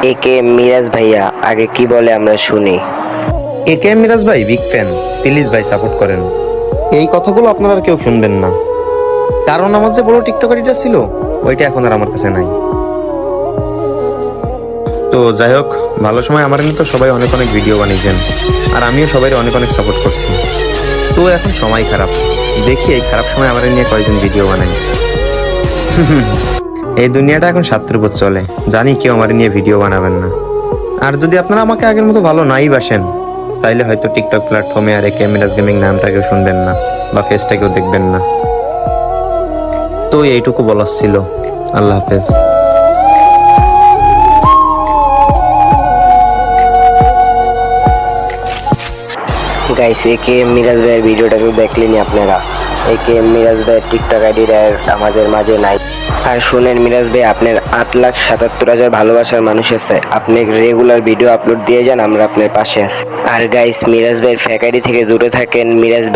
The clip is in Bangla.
একে মিরাজ ভাইয়া আগে কি বলে আমরা শুনি। একে মিরাজ ভাই বিগ ফ্যান, প্লিজ ভাই সাপোর্ট করেন। এই কথাগুলো আপনারা আর কেউ শুনবেন না, কারণ আমার যে বড় টিকটকারিটা ছিল ওইটা এখন আর আমার কাছে নাই। তো যাই হোক, ভালো সময় আমার তো সবাই অনেক অনেক ভিডিও বানিয়েছেন, আর আমিও সবাই অনেক অনেক সাপোর্ট করছি। তো এখন সময় খারাপ, দেখি এই খারাপ সময় আমার নিয়ে কয়েকজন ভিডিও বানাই। এই দুনিয়াটা এখন স্বার্থের উপর চলে, জানি কেউ আমার নিয়ে ভিডিও বানাবেন না। আর যদি আপনারা আমাকে আগের মতো ভালো নাই বাসেন, তাইলে হয়তো টিকটক প্ল্যাটফর্মে আর একে মিরাজ গেমিং নামটাকেও শুনবেন না বা ফেসটাকেও দেখবেন না। তো এইটুকু বলার ছিল। আল্লাহ হাফেজ। গাইস, একে মিরাজ ভাইয়ের ভিডিওটা তো দেখলেনি আপনারা। একে মিরাজ ভাইয়ের টিকটক আইডিটা আমাদের মাঝে নাই। আর শুনেন মিরাজ ভাই, আপনার 8,77,000 ভালোবাসার মানুষ আছে, আপনি রেগুলার ভিডিও আপলোড দিয়ে যান, আমরা আপনার পাশে আছি। আর গাইস, মিরাজ ভাইয়ের ফ্যাক আইডি থেকে দূরে থাকেন। মিরাজ